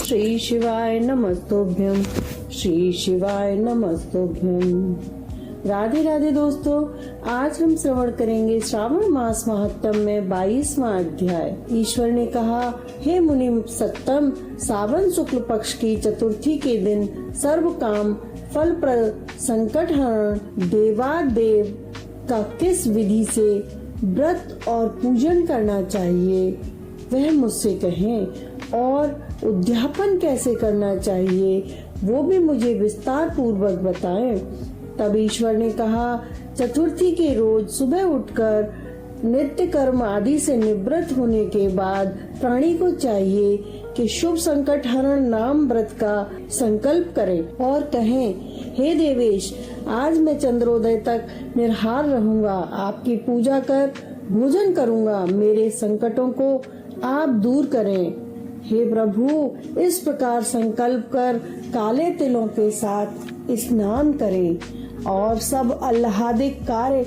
श्री शिवाय नमस्तुभ्यं, श्री शिवाय नमस्तुभ्यं। राधे राधे दोस्तों, आज हम श्रवण करेंगे श्रावण मास महात्म में 22वां अध्याय। ईश्वर ने कहा, हे मुनि सत्तम, सावन शुक्ल पक्ष की चतुर्थी के दिन सर्व काम फलप्रद संकट हरण देवादेव का किस विधि से व्रत और पूजन करना चाहिए वह मुझसे कहें, और उद्यापन कैसे करना चाहिए वो भी मुझे विस्तार पूर्वक बताएं। तब ईश्वर ने कहा, चतुर्थी के रोज सुबह उठकर नित्य कर्म आदि से निवृत्त होने के बाद प्राणी को चाहिए कि शुभ संकट हरण नाम व्रत का संकल्प करे और कहें, हे देवेश, आज मैं चंद्रोदय तक निराहार रहूंगा, आपकी पूजा कर भोजन करूंगा, मेरे संकटों को आप दूर करें। हे प्रभु, इस प्रकार संकल्प कर काले तिलों के साथ स्नान करें और सब आह्लादिक कार्य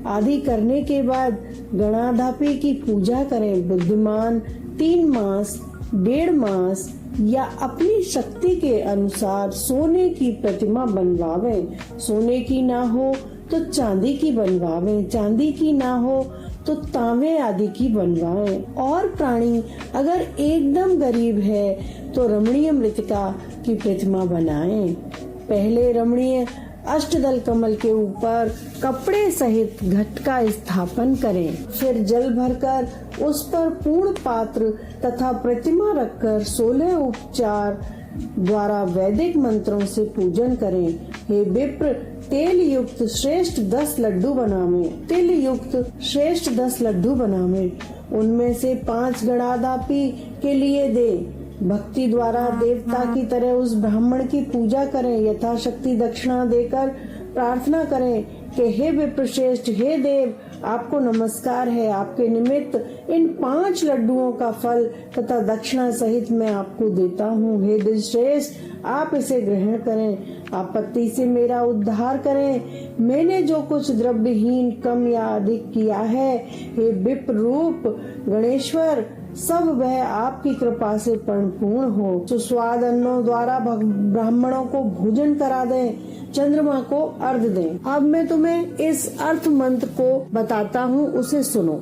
आदि करने के बाद गणाधापी की पूजा करें। बुद्धिमान 3 मास, 1.5 मास या अपनी शक्ति के अनुसार सोने की प्रतिमा बनवावें। सोने की ना हो तो चांदी की बनवावें, चांदी की ना हो तो तांबे आदि की बनवाएं। और प्राणी अगर एकदम गरीब है तो रमणीय मृतिका की प्रतिमा बनाएं। पहले रमणीय अष्टदल कमल के ऊपर कपड़े सहित घट का स्थापन करें, फिर जल भरकर उस पर पूर्ण पात्र तथा प्रतिमा रखकर 16 उपचार द्वारा वैदिक मंत्रों से पूजन करें। हे विप्र, तेल युक्त श्रेष्ठ 10 लड्डू बनावे, तिल युक्त श्रेष्ठ 10 लड्डू बनावे, उनमें से 5 गणाधापी के लिए दे। भक्ति द्वारा देवता की तरह उस ब्राह्मण की पूजा करें, यथाशक्ति दक्षिणा देकर प्रार्थना करें कि हे विप्रश्रेष्ठ, हे देव, आपको नमस्कार है, आपके निमित्त इन 5 लड्डुओं का फल तथा दक्षिणा सहित मैं आपको देता हूँ। हे दिलश्रेष्ठ, आप इसे ग्रहण करें, आपत्ति से मेरा उद्धार करें। मैंने जो कुछ द्रव्यहीन कम या अधिक किया है, हे विप्र रूप गणेश्वर, सब वह आपकी कृपा से परिपूर्ण हो। सुस्वाद अन्नों द्वारा ब्राह्मणों को भोजन करा दें, चंद्रमा को अर्घ दें। अब मैं तुम्हें इस अर्थ मंत्र को बताता हूँ, उसे सुनो।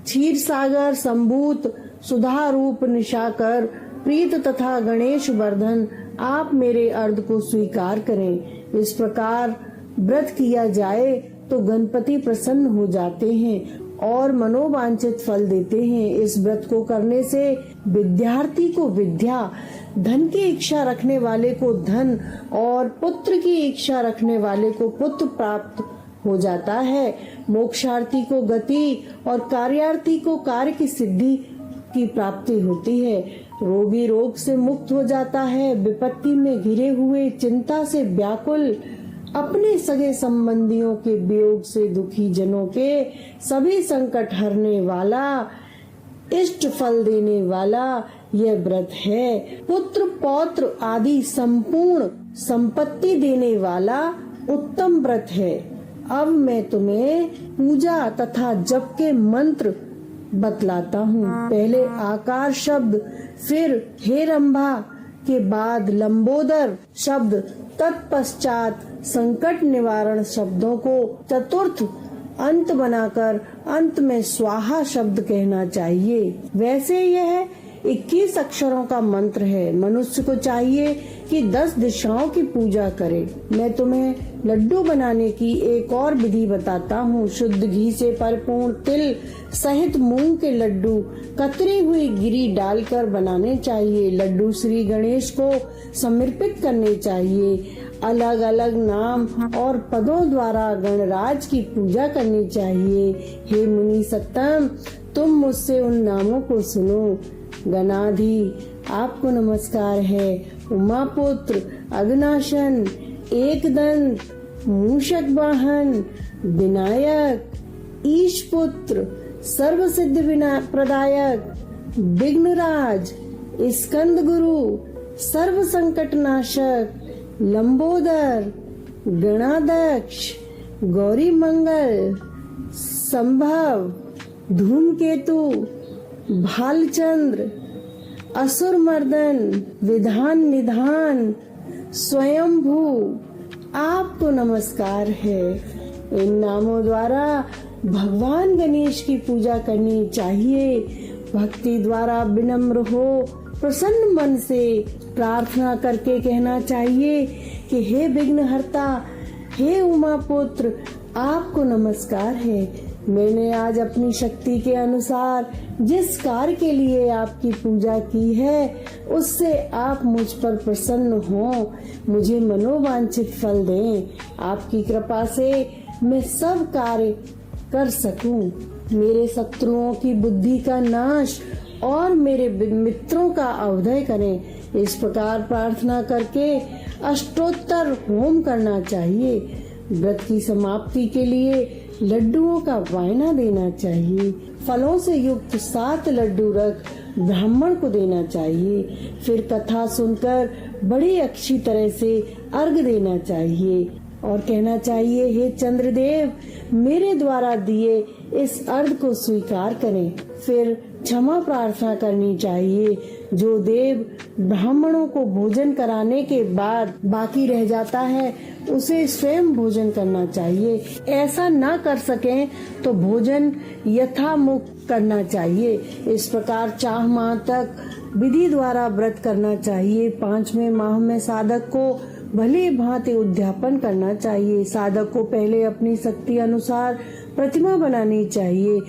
क्षीर सागर संभूत सुधा रूप निशाकर प्रीत तथा गणेश वर्धन, आप मेरे अर्घ को स्वीकार करें। इस प्रकार व्रत किया जाए तो गणपति प्रसन्न हो जाते हैं और मनोवांछित फल देते हैं। इस व्रत को करने से विद्यार्थी को विद्या, धन की इच्छा रखने वाले को धन और पुत्र की इच्छा रखने वाले को पुत्र प्राप्त हो जाता है। मोक्षार्थी को गति और कार्यार्थी को कार्य की सिद्धि की प्राप्ति होती है। रोगी रोग से मुक्त हो जाता है। विपत्ति में घिरे हुए चिंता से व्याकुल, अपने सगे संबंधियों के वियोग से दुखी जनों के सभी संकट हरने वाला, इष्ट फल देने वाला यह व्रत है। पुत्र पौत्र आदि संपूर्ण संपत्ति देने वाला उत्तम व्रत है। अब मैं तुम्हें पूजा तथा जप के मंत्र बतलाता हूँ। पहले आकार शब्द, फिर हे रंभा के बाद लंबोदर शब्द, तत्पश्चात संकट निवारण शब्दों को चतुर्थ अंत बनाकर अंत में स्वाहा शब्द कहना चाहिए। वैसे यह 21 अक्षरों का मंत्र है। मनुष्य को चाहिए कि 10 दिशाओं की पूजा करे। मैं तुम्हें लड्डू बनाने की एक और विधि बताता हूँ। शुद्ध घी से परिपूर्ण तिल सहित मूंग के लड्डू कतरी हुई गिरी डालकर बनाने चाहिए। लड्डू श्री गणेश को समर्पित करने चाहिए। अलग अलग नाम और पदों द्वारा गणराज की पूजा करनी चाहिए। हे मुनि सत्तम, तुम मुझसे उन नामों को सुनो। गणाधि, आपको नमस्कार है। उमापुत्र, अग्नाशन, एकदंत, मूषक वाहन, विनायक, ईशपुत्र, सर्वसिद्ध प्रदायक, विघ्नराज, स्कंद गुरु, सर्व संकट नाशक, लंबोदर, गणाध्यक्ष, गौरी मंगल, संभव, धूमकेतु, भालचंद्र, असुर मर्दन, विधान निधान, स्वयंभू आपको नमस्कार है। इन नामों द्वारा भगवान गणेश की पूजा करनी चाहिए। भक्ति द्वारा विनम्र हो, प्रसन्न मन से प्रार्थना करके कहना चाहिए कि हे विघ्नहर्ता, हे उमा पुत्र, आपको नमस्कार है। मैंने आज अपनी शक्ति के अनुसार जिस कार्य के लिए आपकी पूजा की है, उससे आप मुझ पर प्रसन्न हो, मुझे मनोवांछित फल दें। आपकी कृपा से मैं सब कार्य कर सकूं। मेरे शत्रुओं की बुद्धि का नाश और मेरे मित्रों का अवधय करें। इस प्रकार प्रार्थना करके अष्टोत्तर होम करना चाहिए। व्रत की समाप्ति के लिए लड्डुओं का वायना देना चाहिए। फलों से युक्त 7 लड्डू रख ब्राह्मण को देना चाहिए। फिर कथा सुनकर बड़ी अच्छी तरह से अर्घ देना चाहिए और कहना चाहिए, हे चंद्रदेव, मेरे द्वारा दिए इस अर्घ को स्वीकार करें। फिर क्षमा प्रार्थना करनी चाहिए। जो देव ब्राह्मणों को भोजन कराने के बाद बाकी रह जाता है, उसे स्वयं भोजन करना चाहिए। ऐसा न कर सकें तो भोजन यथामुख करना चाहिए। इस प्रकार 4 माह तक विधि द्वारा व्रत करना चाहिए। 5वें माह में साधक को भली भांति उद्यापन करना चाहिए। साधक को पहले अपनी शक्ति अनुसार प्रतिमा बनानी चाहिए।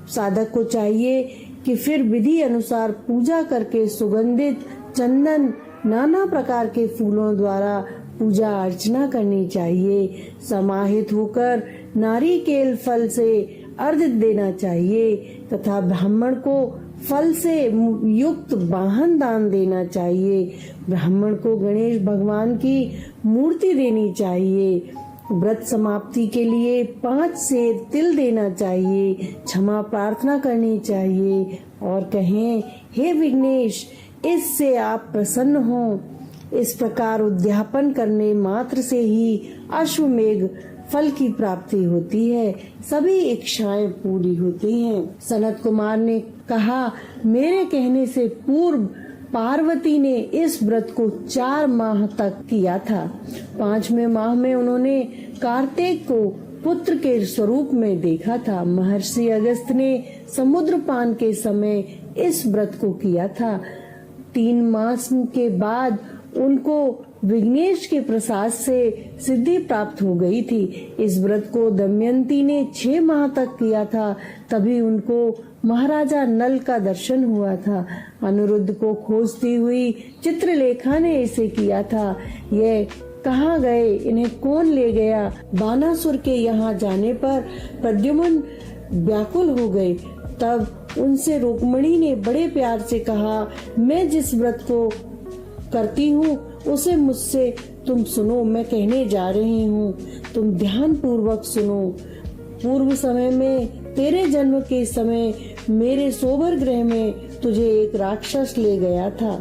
साधक को चाहिए कि फिर विधि अनुसार पूजा करके सुगंधित चंदन, नाना प्रकार के फूलों द्वारा पूजा अर्चना करनी चाहिए। समाहित होकर नारिकेल फल से अर्घ देना चाहिए तथा ब्राह्मण को फल से युक्त वाहन दान देना चाहिए। ब्राह्मण को गणेश भगवान की मूर्ति देनी चाहिए। व्रत समाप्ति के लिए 5 सेर तिल देना चाहिए। क्षमा प्रार्थना करनी चाहिए और कहें, हे विघ्नेश, इससे आप प्रसन्न हो। इस प्रकार उद्यापन करने मात्र से ही अश्वमेघ फल की प्राप्ति होती है। सभी इच्छाएं पूरी होती हैं। सनत कुमार ने कहा, मेरे कहने से पूर्व पार्वती ने इस व्रत को 4 माह तक किया था। 5वें माह में उन्होंने कार्तिक को पुत्र के स्वरूप में देखा था। महर्षि अगस्त ने समुद्र पान के समय इस व्रत को किया था। 3 मास के बाद उनको विघ्नेश के प्रसाद से सिद्धि प्राप्त हो गई थी। इस व्रत को दमयंती ने 6 माह तक किया था, तभी उनको महाराजा नल का दर्शन हुआ था। अनिरुद्ध को खोजती हुई चित्रलेखा ने इसे किया था। ये कहाँ गए, इन्हें कौन ले गया? बानासुर के यहाँ जाने पर प्रद्युम्न व्याकुल हो गए। तब उनसे रुक्मिणी ने बड़े प्यार से कहा, मैं जिस व्रत को करती हूँ उसे मुझसे तुम सुनो। मैं कहने जा रही हूँ, तुम ध्यान पूर्वक सुनो। पूर्व समय में तेरे जन्म के समय मेरे सोबर ग्रह में तुझे एक राक्षस ले गया था।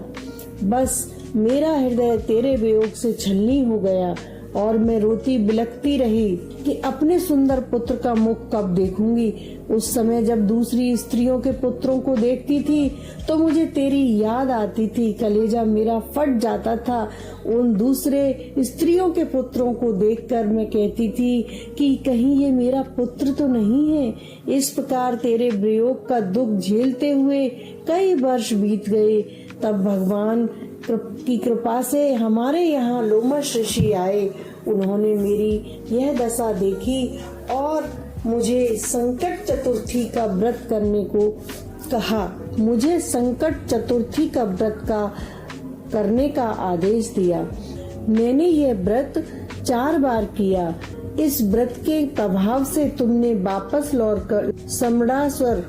बस मेरा हृदय तेरे वियोग से छलनी हो गया और मैं रोती बिलखती रही कि अपने सुंदर पुत्र का मुख कब देखूंगी। उस समय जब दूसरी स्त्रियों के पुत्रों को देखती थी तो मुझे तेरी याद आती थी। कलेजा मेरा फट जाता था। उन दूसरे स्त्रियों के पुत्रों को देखकर मैं कहती थी कि कहीं ये मेरा पुत्र तो नहीं है। इस प्रकार तेरे वियोग का दुख झेलते हुए कई वर्ष बीत गए। तब भगवान की कृपा से हमारे यहाँ लोमश ऋषि आए। उन्होंने मेरी यह दशा देखी और मुझे संकट चतुर्थी का व्रत करने को कहा। मुझे संकट चतुर्थी का व्रत करने का आदेश दिया। मैंने यह व्रत 4 बार किया। इस व्रत के प्रभाव से तुमने वापस लौटकर सम्रासुर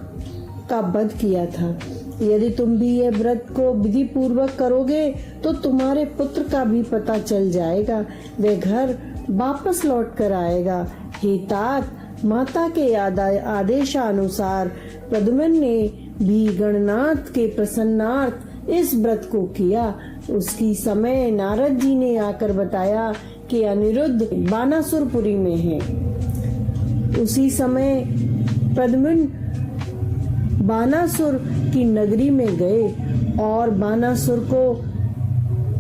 का वध किया था। यदि तुम भी यह व्रत को विधि पूर्वक करोगे तो तुम्हारे पुत्र का भी पता चल जाएगा, वह घर वापस लौट कर आएगा। हे तात, माता के आदेशानुसार प्रद्युम्न ने भी गणनाथ के प्रसन्नार्थ इस व्रत को किया। उसकी समय नारद जी ने आकर बताया कि अनिरुद्ध बानासुरपुरी में है। उसी समय प्रद्युम्न बानासुर की नगरी में गए और बानासुर को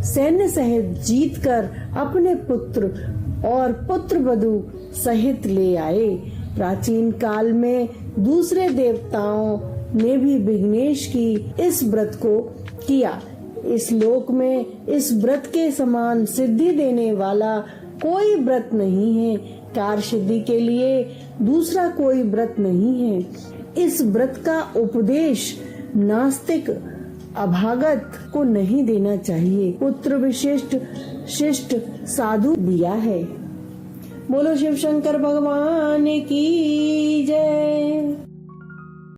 सैन्य सहित जीतकर अपने पुत्र और पुत्र वधू सहित ले आए। प्राचीन काल में दूसरे देवताओं ने भी विघ्नेश की इस व्रत को किया। इस लोक में इस व्रत के समान सिद्धि देने वाला कोई व्रत नहीं है। कार्य सिद्धि के लिए दूसरा कोई व्रत नहीं है। इस व्रत का उपदेश नास्तिक अभागत को नहीं देना चाहिए। पुत्र विशिष्ट शिष्ट साधु दिया है। बोलो शिव शंकर भगवान की जय।